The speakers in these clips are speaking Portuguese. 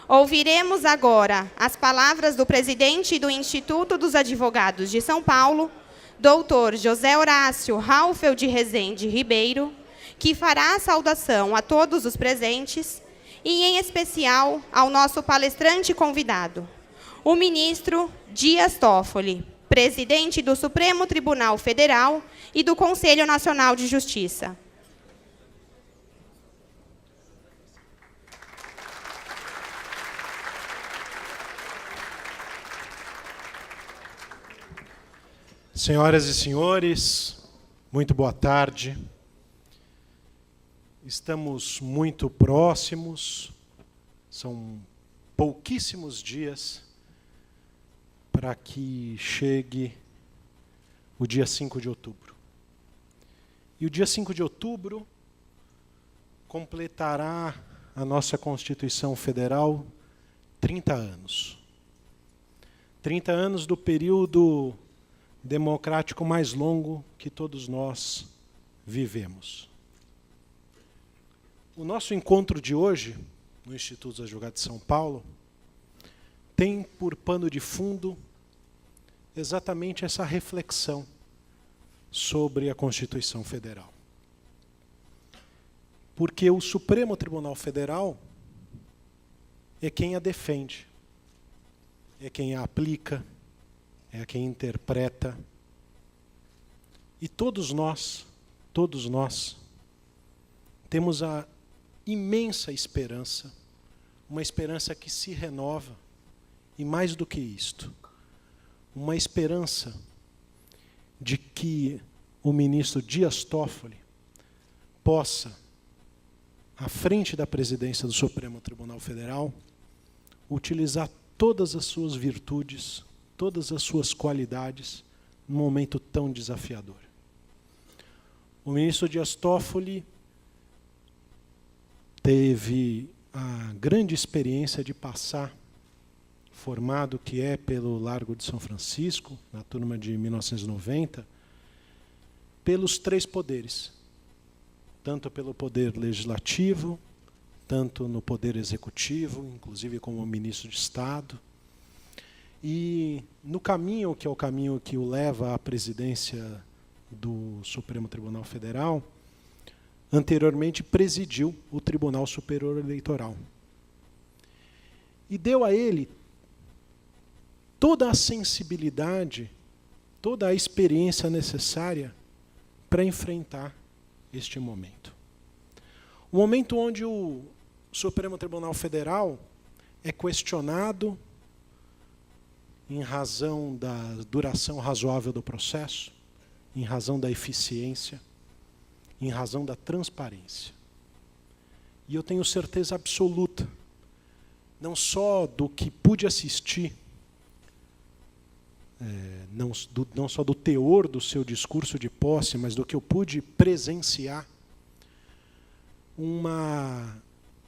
Ouviremos agora as palavras do presidente do Instituto dos Advogados de São Paulo, doutor José Horácio Raufel de Rezende Ribeiro, que fará a saudação a todos os presentes e, em especial, ao nosso palestrante convidado, o ministro Dias Toffoli, presidente do Supremo Tribunal Federal e do Conselho Nacional de Justiça. Senhoras e senhores, muito boa tarde. Estamos muito próximos, são pouquíssimos dias para que chegue o dia 5 de outubro. E o dia 5 de outubro completará a nossa Constituição Federal 30 anos. 30 anos do período democrático mais longo que todos nós vivemos. O nosso encontro de hoje, no Instituto dos Advogados de São Paulo, tem por pano de fundo exatamente essa reflexão sobre a Constituição Federal. Porque o Supremo Tribunal Federal é quem a defende, é quem a aplica, é quem interpreta. E todos nós temos a imensa esperança, uma esperança que se renova, e mais do que isto, uma esperança de que o ministro Dias Toffoli possa, à frente da presidência do Supremo Tribunal Federal, utilizar todas as suas virtudes, todas as suas qualidades, num momento tão desafiador. O ministro Dias Toffoli teve a grande experiência de passar, formado que é pelo Largo de São Francisco, na turma de 1990, pelos três poderes, tanto pelo poder legislativo, tanto no poder executivo, inclusive como ministro de Estado. E no caminho, que é o caminho que o leva à presidência do Supremo Tribunal Federal, anteriormente presidiu o Tribunal Superior Eleitoral. E deu a ele toda a sensibilidade, toda a experiência necessária para enfrentar este momento. Um momento onde o Supremo Tribunal Federal é questionado em razão da duração razoável do processo, em razão da eficiência, em razão da transparência. E eu tenho certeza absoluta, não só do que pude assistir, não só do teor do seu discurso de posse, mas do que eu pude presenciar, uma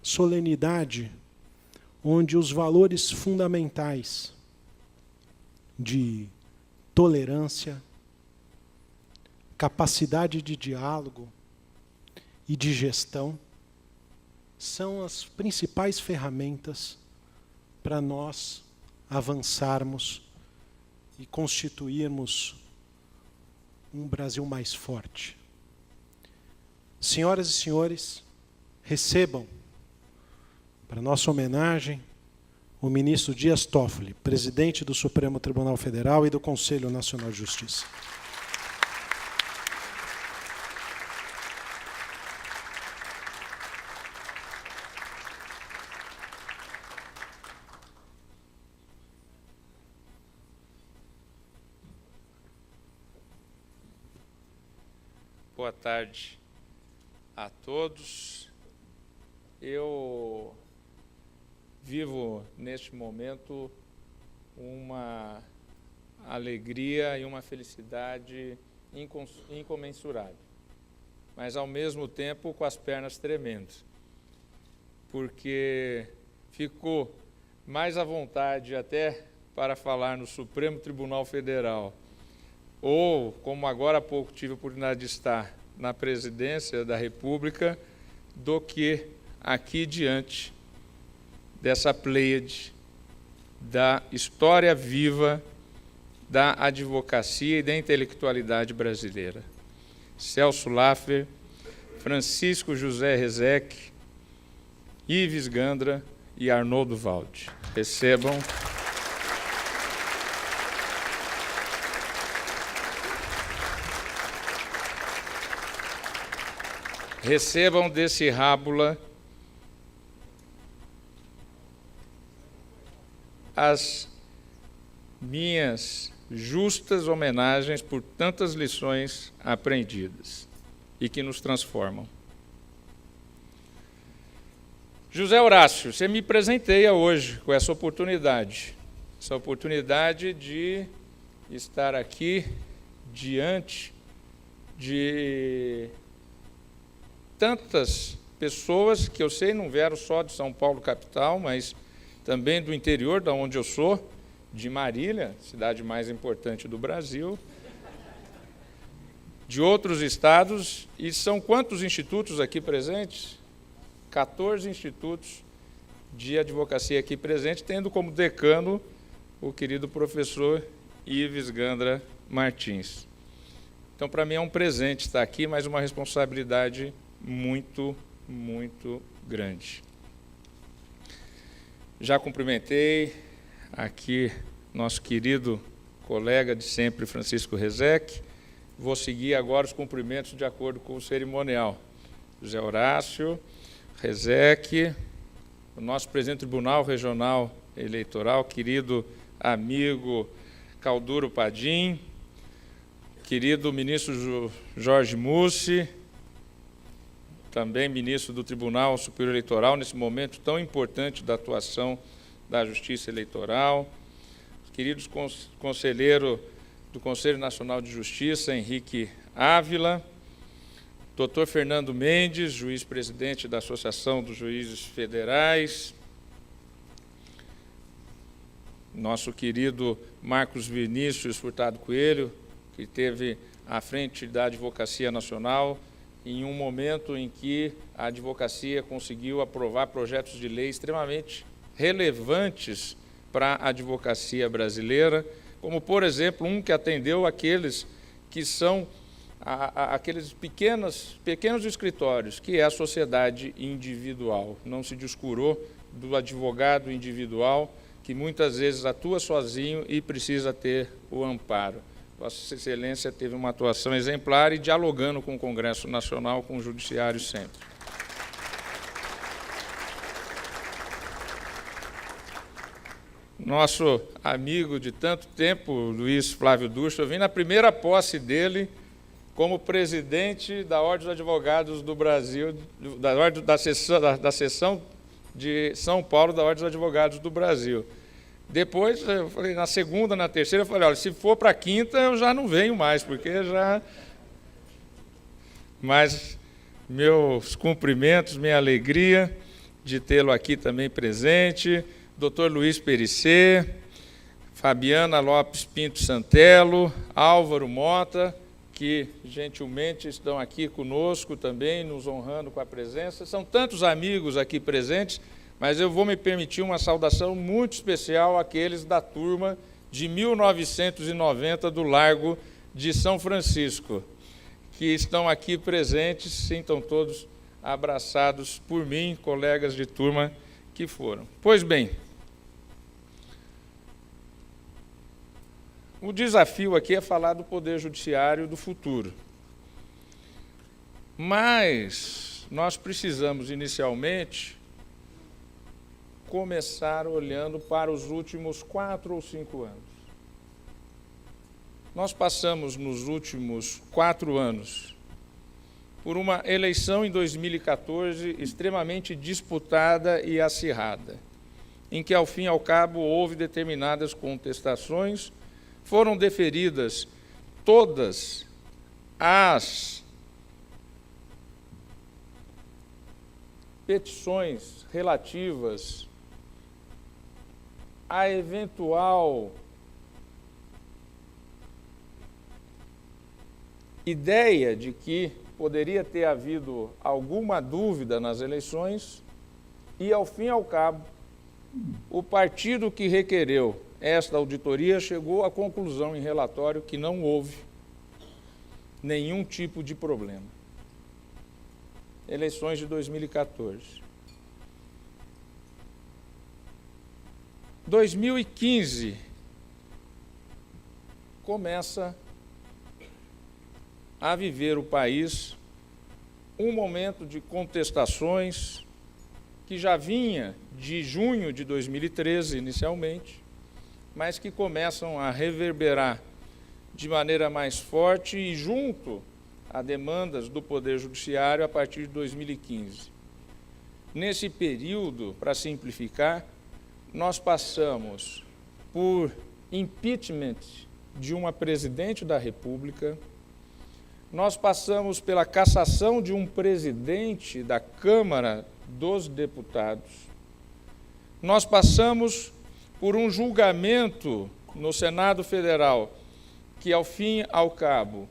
solenidade onde os valores fundamentais de tolerância, capacidade de diálogo e de gestão são as principais ferramentas para nós avançarmos e constituirmos um Brasil mais forte. Senhoras e senhores, recebam, para nossa homenagem, o ministro Dias Toffoli, presidente do Supremo Tribunal Federal e do Conselho Nacional de Justiça. Boa tarde a todos. Eu vivo, neste momento, uma alegria e uma felicidade incomensurável, mas, ao mesmo tempo, com as pernas tremendo, porque ficou mais à vontade até para falar no Supremo Tribunal Federal, ou, como agora há pouco tive a oportunidade de estar na presidência da República, do que aqui diante dessa pleiade da história viva da advocacia e da intelectualidade brasileira. Celso Laffer, Francisco José Rezec, Ives Gandra e Arnoldo Valde. Recebam desse Rábula as minhas justas homenagens por tantas lições aprendidas e que nos transformam. José Horácio, você me presenteia hoje com essa oportunidade de estar aqui diante de tantas pessoas que eu sei não vieram só de São Paulo capital, mas também do interior, da onde eu sou, de Marília, cidade mais importante do Brasil, de outros estados, e são quantos institutos aqui presentes? 14 institutos de advocacia aqui presentes, tendo como decano o querido professor Ives Gandra Martins. Então, para mim é um presente estar aqui, mas uma responsabilidade muito, muito grande. Já cumprimentei aqui nosso querido colega de sempre, Francisco Rezec. Vou seguir agora os cumprimentos de acordo com o cerimonial. José Horácio, Rezec, o nosso presidente do Tribunal Regional Eleitoral, querido amigo Calduro Padim, querido ministro Jorge Mussi, também ministro do Tribunal Superior Eleitoral, nesse momento tão importante da atuação da Justiça Eleitoral, queridos conselheiro do Conselho Nacional de Justiça, Henrique Ávila, doutor Fernando Mendes, juiz-presidente da Associação dos Juízes Federais, nosso querido Marcos Vinícius Furtado Coelho, que esteve à frente da Advocacia Nacional, em um momento em que a advocacia conseguiu aprovar projetos de lei extremamente relevantes para a advocacia brasileira, como, por exemplo, um que atendeu aqueles que são aqueles pequenos escritórios, que é a sociedade individual. Não se descurou do advogado individual, que muitas vezes atua sozinho e precisa ter o amparo. Vossa Excelência teve uma atuação exemplar e dialogando com o Congresso Nacional, com o Judiciário sempre. Nosso amigo de tanto tempo, Luiz Flávio Dutra, eu vim na primeira posse dele como presidente da Ordem dos Advogados do Brasil, da seção de São Paulo da Ordem dos Advogados do Brasil. Depois, eu falei, na segunda, na terceira, eu falei, olha, se for para a quinta, eu já não venho mais, porque já... Mas meus cumprimentos, minha alegria de tê-lo aqui também presente, doutor Luiz Perissé, Fabiana Lopes Pinto Santelo, Álvaro Mota, que gentilmente estão aqui conosco também, nos honrando com a presença. São tantos amigos aqui presentes, mas eu vou me permitir uma saudação muito especial àqueles da turma de 1990 do Largo de São Francisco, que estão aqui presentes, sintam todos abraçados por mim, colegas de turma que foram. Pois bem, o desafio aqui é falar do Poder Judiciário do futuro. Mas nós precisamos, inicialmente, começar olhando para os últimos 4 ou 5 anos. Nós passamos nos últimos 4 anos por uma eleição em 2014 extremamente disputada e acirrada, em que, ao fim e ao cabo, houve determinadas contestações, foram deferidas todas as petições relativas a eventual ideia de que poderia ter havido alguma dúvida nas eleições e, ao fim e ao cabo, o partido que requereu esta auditoria chegou à conclusão em relatório que não houve nenhum tipo de problema. Eleições de 2014. 2015 começa a viver o país um momento de contestações que já vinha de junho de 2013 inicialmente, mas que começam a reverberar de maneira mais forte e junto a demandas do Poder Judiciário a partir de 2015. Nesse período, para simplificar, nós passamos por impeachment de uma presidente da República, nós passamos pela cassação de um presidente da Câmara dos Deputados, nós passamos por um julgamento no Senado Federal que, ao fim e ao cabo,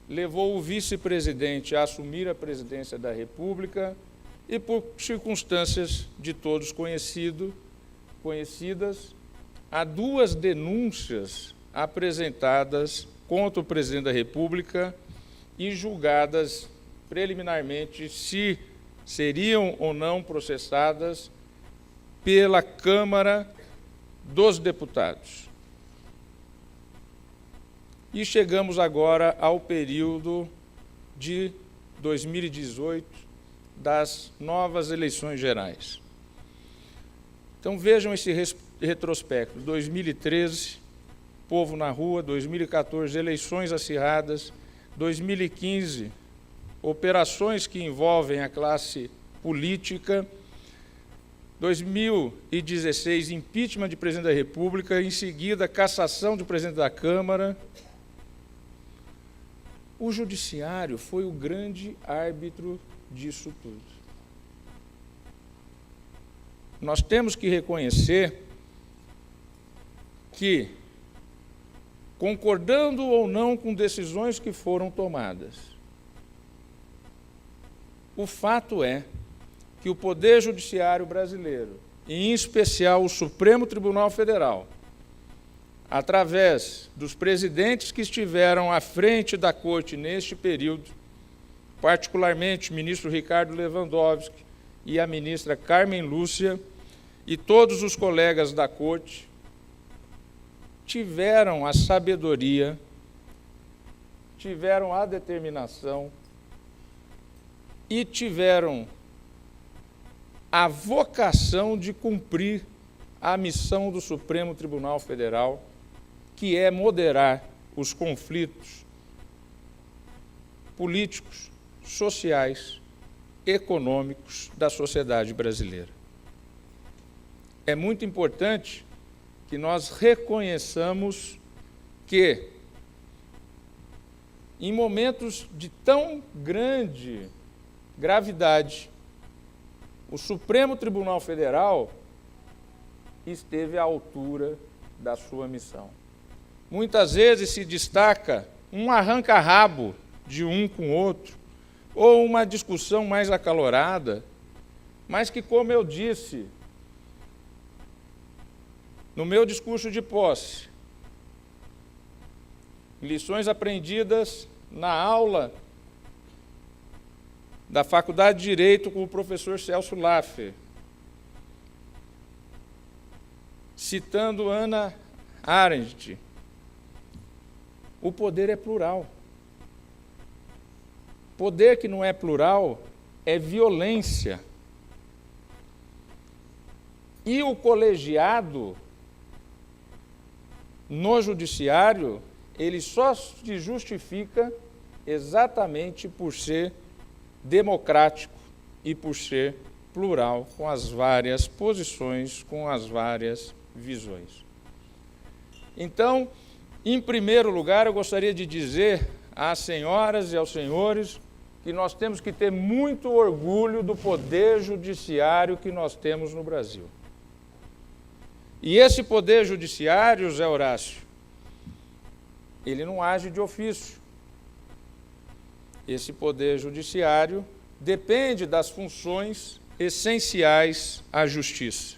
levou o vice-presidente a assumir a presidência da República e, por circunstâncias de todos conhecidas, há 2 denúncias apresentadas contra o presidente da República e julgadas preliminarmente se seriam ou não processadas pela Câmara dos Deputados. E chegamos agora ao período de 2018, das novas eleições gerais. Então vejam esse retrospecto: 2013, povo na rua; 2014, eleições acirradas; 2015, operações que envolvem a classe política; 2016, impeachment de presidente da República; em seguida, cassação do presidente da Câmara. O Judiciário foi o grande árbitro disso tudo. Nós temos que reconhecer que, concordando ou não com decisões que foram tomadas, o fato é que o Poder Judiciário brasileiro, e em especial o Supremo Tribunal Federal, através dos presidentes que estiveram à frente da Corte neste período, particularmente o ministro Ricardo Lewandowski e a ministra Carmen Lúcia, e todos os colegas da Corte, tiveram a sabedoria, tiveram a determinação e tiveram a vocação de cumprir a missão do Supremo Tribunal Federal, que é moderar os conflitos políticos, sociais, econômicos da sociedade brasileira. É muito importante que nós reconheçamos que, em momentos de tão grande gravidade, o Supremo Tribunal Federal esteve à altura da sua missão. Muitas vezes se destaca um arranca-rabo de um com o outro, ou uma discussão mais acalorada, mas que, como eu disse no meu discurso de posse, lições aprendidas na aula da Faculdade de Direito com o professor Celso Laffer, citando Hannah Arendt, o poder é plural. Poder que não é plural é violência. E o colegiado no judiciário, ele só se justifica exatamente por ser democrático e por ser plural, com as várias posições, com as várias visões. Então, em primeiro lugar, eu gostaria de dizer às senhoras e aos senhores que nós temos que ter muito orgulho do poder judiciário que nós temos no Brasil. E esse poder judiciário, Zé Horácio, ele não age de ofício. Esse poder judiciário depende das funções essenciais à justiça.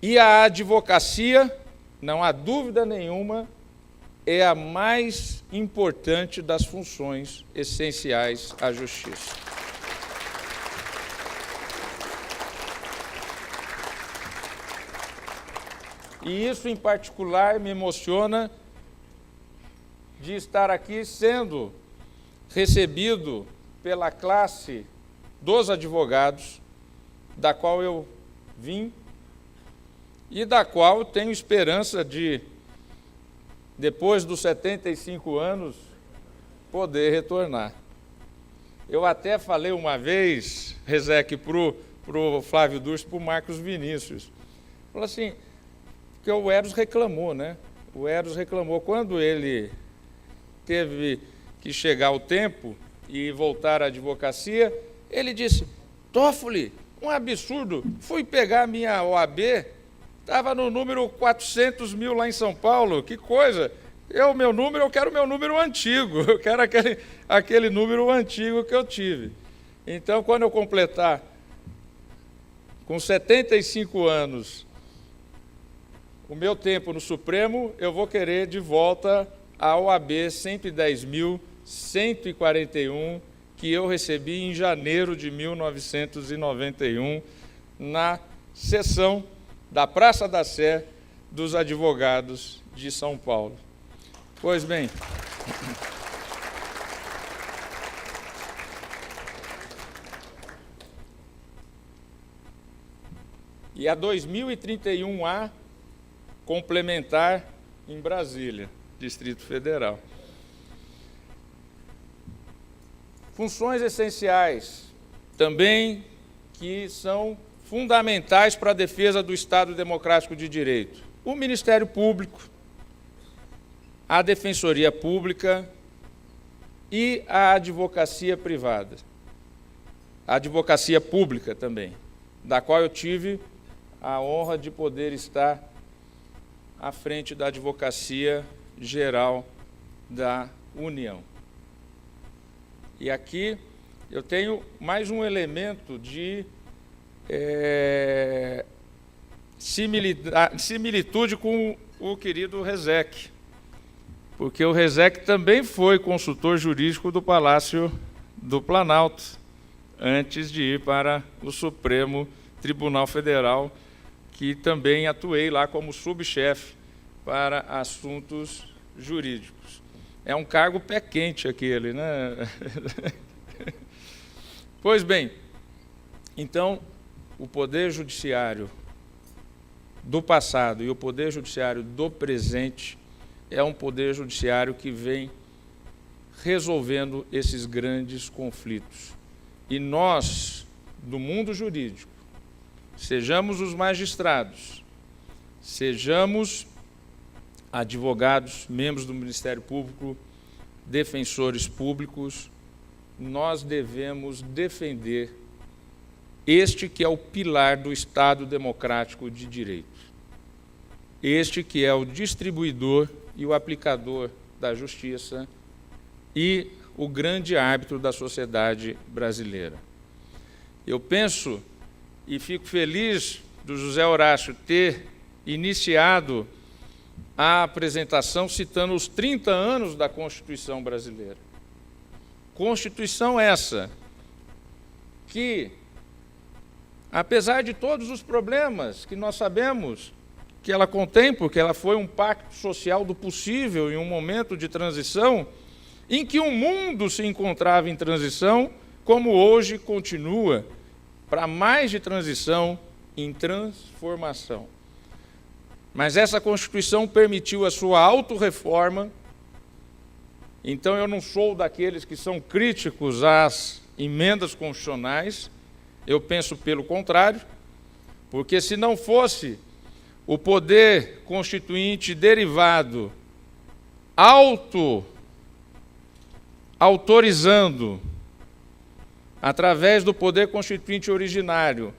E a advocacia, não há dúvida nenhuma, é a mais importante das funções essenciais à justiça. E isso, em particular, me emociona de estar aqui sendo recebido pela classe dos advogados, da qual eu vim e da qual tenho esperança de, depois dos 75 anos, poder retornar. Eu até falei uma vez, Rezec, para o Flávio Durso e para o Marcos Vinícius, falou assim, que o Eros reclamou, né? O Eros reclamou quando ele teve que chegar o tempo e voltar à advocacia, ele disse, Toffoli, um absurdo, fui pegar a minha OAB, estava no número 400 mil lá em São Paulo, que coisa, eu quero o meu número antigo, eu quero aquele número antigo que eu tive. Então, quando eu completar com 75 anos o meu tempo no Supremo, eu vou querer de volta a OAB 110.141, que eu recebi em janeiro de 1991, na sessão da Praça da Sé dos Advogados de São Paulo. Pois bem, e a 2031A complementar em Brasília, Distrito Federal. Funções essenciais também que são fundamentais para a defesa do Estado Democrático de Direito. O Ministério Público, a Defensoria Pública e a advocacia privada. A advocacia pública também, da qual eu tive a honra de poder estar à frente da Advocacia Geral da União. E aqui eu tenho mais um elemento de similitude com o querido Rezec, porque o Rezec também foi consultor jurídico do Palácio do Planalto, antes de ir para o Supremo Tribunal Federal, que também atuei lá como subchefe para assuntos jurídicos. É um cargo pé quente aquele, né? Pois bem, então, o Poder Judiciário do passado e o Poder Judiciário do presente é um Poder Judiciário que vem resolvendo esses grandes conflitos. E nós, do mundo jurídico, sejamos os magistrados, sejamos advogados, membros do Ministério Público, defensores públicos, nós devemos defender este que é o pilar do Estado Democrático de Direito, este que é o distribuidor e o aplicador da justiça e o grande árbitro da sociedade brasileira. Eu penso e fico feliz do José Horácio ter iniciado a apresentação citando os 30 anos da Constituição brasileira. Constituição essa que, apesar de todos os problemas que nós sabemos que ela contém, porque ela foi um pacto social do possível em um momento de transição, em que o mundo se encontrava em transição, como hoje continua, para mais de transição, em transformação. Mas essa Constituição permitiu a sua autorreforma, então eu não sou daqueles que são críticos às emendas constitucionais, eu penso pelo contrário, porque se não fosse o poder constituinte derivado autorizando, através do poder constituinte originário,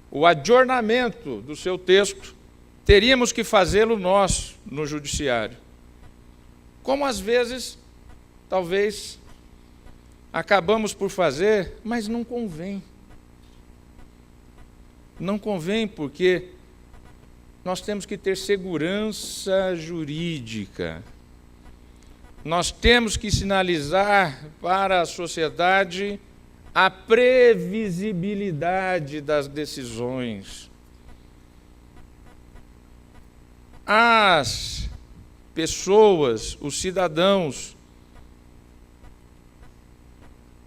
o adornamento do seu texto, teríamos que fazê-lo nós, no judiciário. Como às vezes, talvez, acabamos por fazer, mas não convém. Não convém porque nós temos que ter segurança jurídica. Nós temos que sinalizar para a sociedade a previsibilidade das decisões. As pessoas, os cidadãos,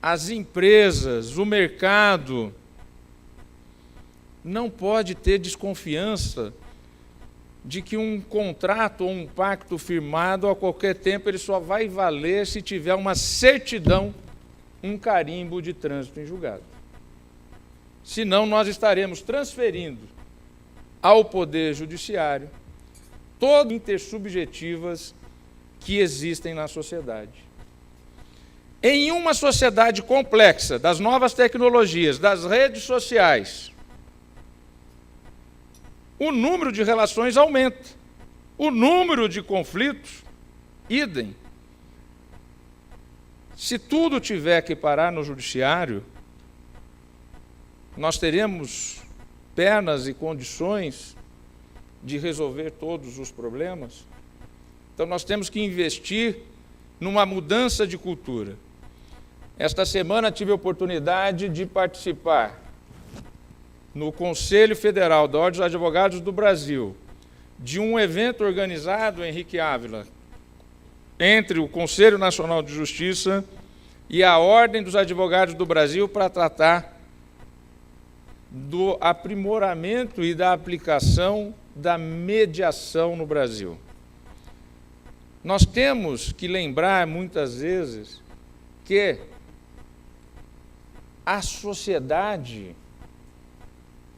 as empresas, o mercado, não pode ter desconfiança de que um contrato ou um pacto firmado a qualquer tempo ele só vai valer se tiver uma certidão, um carimbo de trânsito em julgado. Senão nós estaremos transferindo ao Poder Judiciário todas as intersubjetivas que existem na sociedade. Em uma sociedade complexa, das novas tecnologias, das redes sociais, o número de relações aumenta, o número de conflitos, idem. Se tudo tiver que parar no judiciário, nós teremos pernas e condições de resolver todos os problemas? Então nós temos que investir numa mudança de cultura. Esta semana tive a oportunidade de participar no Conselho Federal da Ordem dos Advogados do Brasil, de um evento organizado, Henrique Ávila, entre o Conselho Nacional de Justiça e a Ordem dos Advogados do Brasil para tratar do aprimoramento e da aplicação da mediação no Brasil. Nós temos que lembrar, muitas vezes, que a sociedade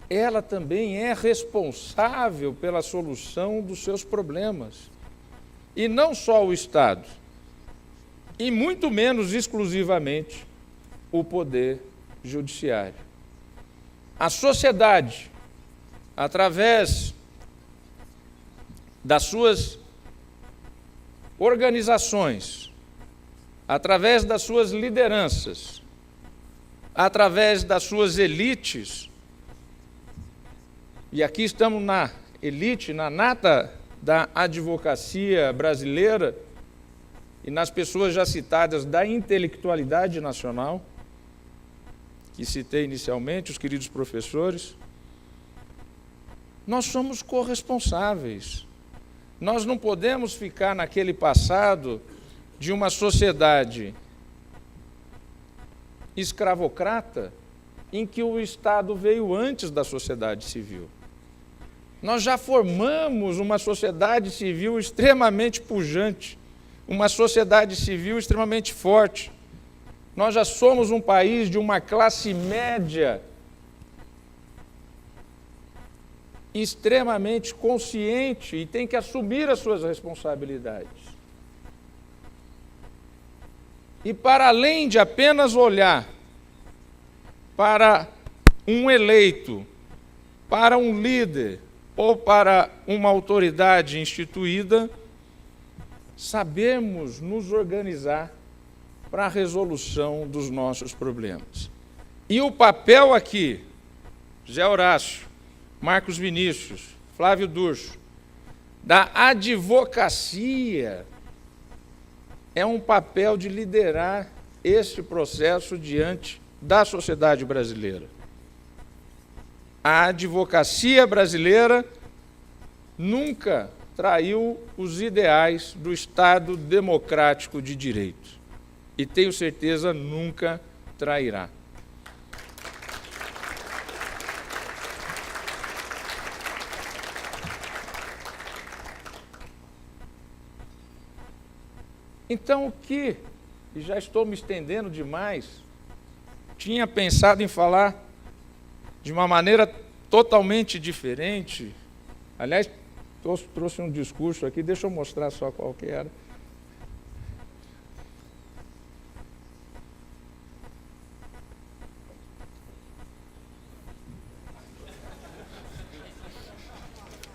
ela também é responsável pela solução dos seus problemas. E não só o Estado, e muito menos exclusivamente o Poder Judiciário. A sociedade, através das suas organizações, através das suas lideranças, através das suas elites, e aqui estamos na elite, na nata da advocacia brasileira e nas pessoas já citadas da intelectualidade nacional, que citei inicialmente, os queridos professores, nós somos corresponsáveis. Nós não podemos ficar naquele passado de uma sociedade escravocrata em que o Estado veio antes da sociedade civil. Nós já formamos uma sociedade civil extremamente pujante, uma sociedade civil extremamente forte. Nós já somos um país de uma classe média extremamente consciente e tem que assumir as suas responsabilidades. E para além de apenas olhar para um eleito, para um líder ou para uma autoridade instituída, sabermos nos organizar para a resolução dos nossos problemas. E o papel aqui, José Horácio, Marcos Vinícius, Flávio Durso, da advocacia, é um papel de liderar este processo diante da sociedade brasileira. A advocacia brasileira nunca traiu os ideais do Estado democrático de direito. E tenho certeza nunca trairá. Então, o que, e já estou me estendendo demais, tinha pensado em falar de uma maneira totalmente diferente. Aliás, trouxe um discurso aqui, deixa eu mostrar só qual que era.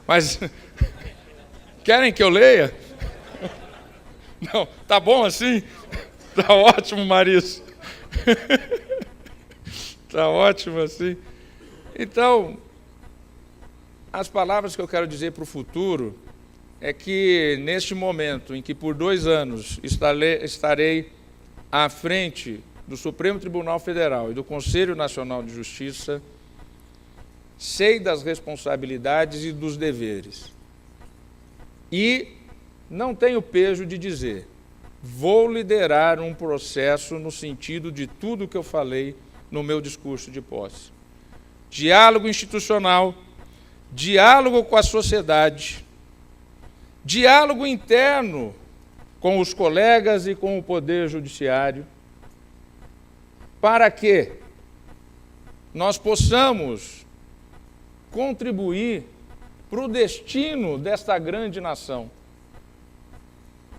Mas, querem que eu leia? Não, tá bom assim? Tá ótimo, Marisa. Tá ótimo assim. Então, as palavras que eu quero dizer para o futuro é que, neste momento em que por 2 anos estarei à frente do Supremo Tribunal Federal e do Conselho Nacional de Justiça, sei das responsabilidades e dos deveres. E não tenho pejo de dizer, vou liderar um processo no sentido de tudo que eu falei no meu discurso de posse. Diálogo institucional, diálogo com a sociedade, diálogo interno com os colegas e com o Poder Judiciário, para que nós possamos contribuir para o destino desta grande nação.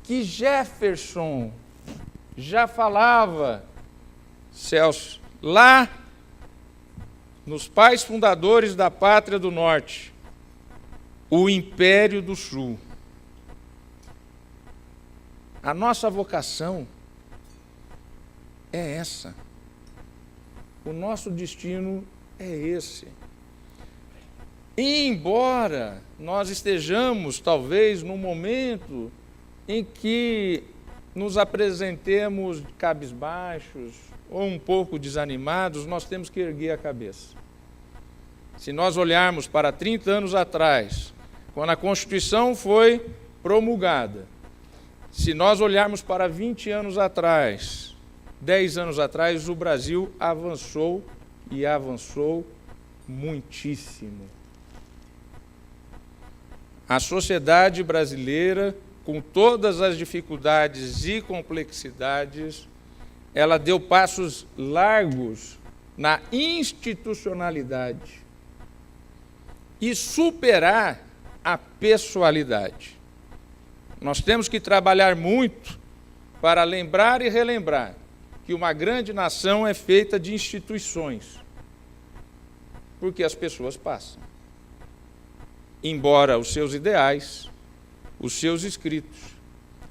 Que Jefferson já falava, Celso, lá nos pais fundadores da Pátria do Norte, o Império do Sul. A nossa vocação é essa. O nosso destino é esse. E embora nós estejamos, talvez, num momento em que nos apresentemos cabisbaixos ou um pouco desanimados, nós temos que erguer a cabeça. Se nós olharmos para 30 anos atrás, quando a Constituição foi promulgada, se nós olharmos para 20 anos atrás, 10 anos atrás, o Brasil avançou e avançou muitíssimo. A sociedade brasileira, com todas as dificuldades e complexidades, ela deu passos largos na institucionalidade e superar a pessoalidade. Nós temos que trabalhar muito para lembrar e relembrar que uma grande nação é feita de instituições, porque as pessoas passam. Embora os seus ideais, os seus escritos,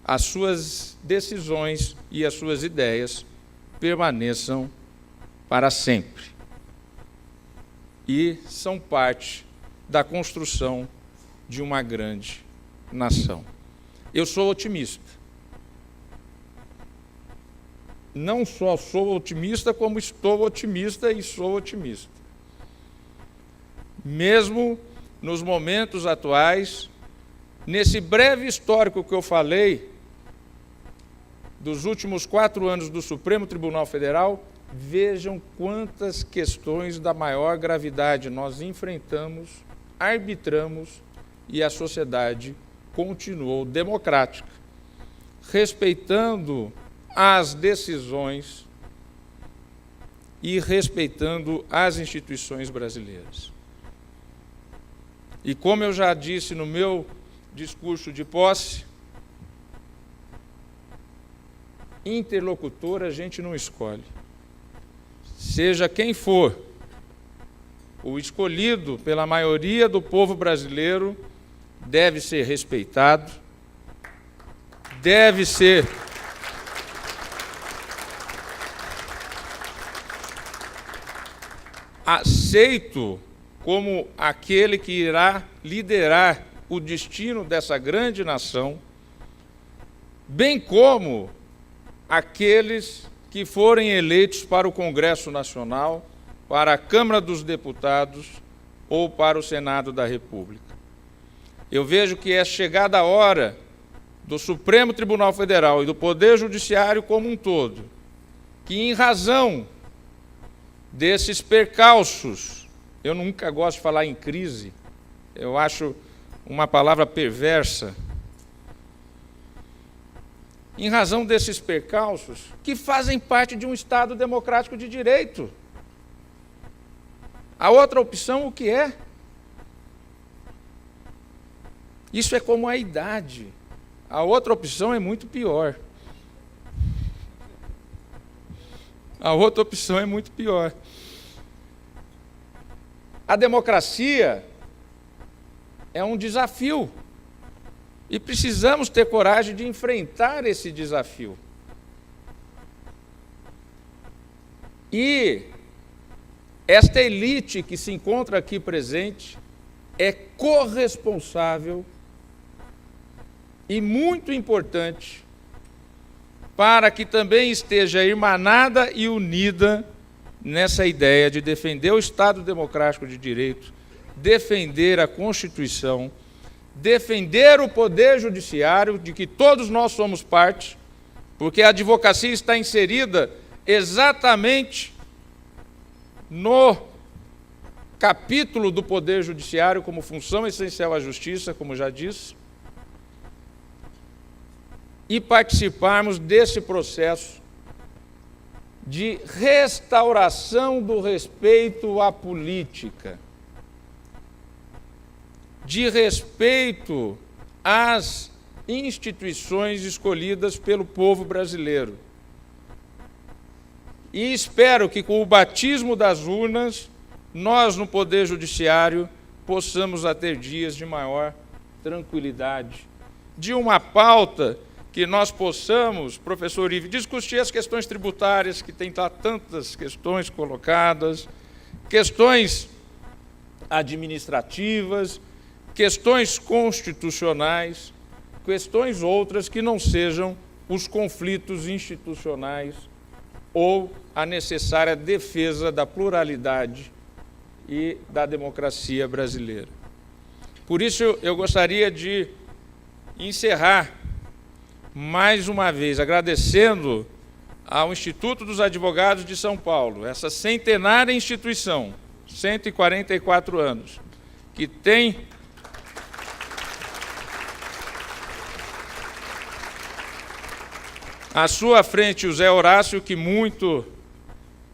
as suas decisões e as suas ideias permaneçam para sempre. E são parte da construção de uma grande nação. Eu sou otimista. Não só sou otimista, como estou otimista e sou otimista. Mesmo nos momentos atuais, nesse breve histórico que eu falei, dos últimos 4 anos do Supremo Tribunal Federal, vejam quantas questões da maior gravidade nós enfrentamos, arbitramos e a sociedade continuou democrática, respeitando as decisões e respeitando as instituições brasileiras. E como eu já disse no meu discurso de posse, interlocutor a gente não escolhe. Seja quem for o escolhido pela maioria do povo brasileiro, deve ser respeitado, deve ser aceito como aquele que irá liderar o destino dessa grande nação, bem como aqueles que forem eleitos para o Congresso Nacional, para a Câmara dos Deputados ou para o Senado da República. Eu vejo que é chegada a hora do Supremo Tribunal Federal e do Poder Judiciário como um todo, que em razão desses percalços, eu nunca gosto de falar em crise, eu acho uma palavra perversa, em razão desses percalços, que fazem parte de um Estado democrático de direito. A outra opção, o que é? Isso é como a idade. A outra opção é muito pior. A outra opção é muito pior. A democracia é um desafio. E precisamos ter coragem de enfrentar esse desafio. E esta elite que se encontra aqui presente é corresponsável e muito importante para que também esteja irmanada e unida nessa ideia de defender o Estado democrático de direito, defender a Constituição, defender o Poder Judiciário, de que todos nós somos parte, porque a advocacia está inserida exatamente no capítulo do Poder Judiciário como função essencial à justiça, como já disse, e participarmos desse processo de restauração do respeito à política, de respeito às instituições escolhidas pelo povo brasileiro. E espero que, com o batismo das urnas, nós, no Poder Judiciário, possamos ter dias de maior tranquilidade, de uma pauta que nós possamos, professor Ive, discutir as questões tributárias, que tem tantas questões colocadas, questões administrativas, questões constitucionais, questões outras que não sejam os conflitos institucionais ou a necessária defesa da pluralidade e da democracia brasileira. Por isso, eu gostaria de encerrar mais uma vez agradecendo ao Instituto dos Advogados de São Paulo, essa centenária instituição, 144 anos, que tem à sua frente o Zé Horácio, que muito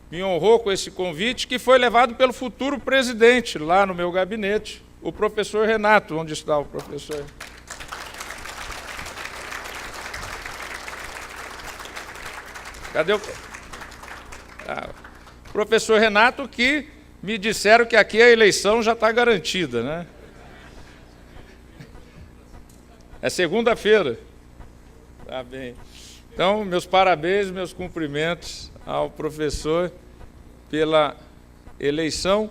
me honrou com esse convite, que foi levado pelo futuro presidente lá no meu gabinete, o professor Renato. Onde está o professor? Cadê o professor Renato, que me disseram que aqui a eleição já está garantida, né? É segunda-feira. Tá bem. Então, meus parabéns, meus cumprimentos ao professor pela eleição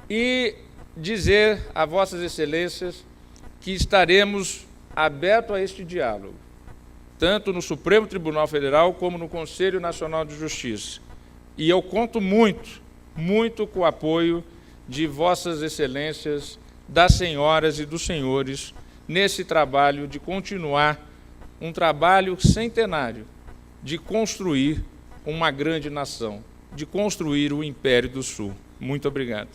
e dizer a vossas excelências que estaremos abertos a este diálogo, tanto no Supremo Tribunal Federal como no Conselho Nacional de Justiça. E eu conto muito, muito com o apoio de vossas excelências, das senhoras e dos senhores, nesse trabalho de continuar um trabalho centenário de construir uma grande nação, de construir o Império do Sul. Muito obrigado.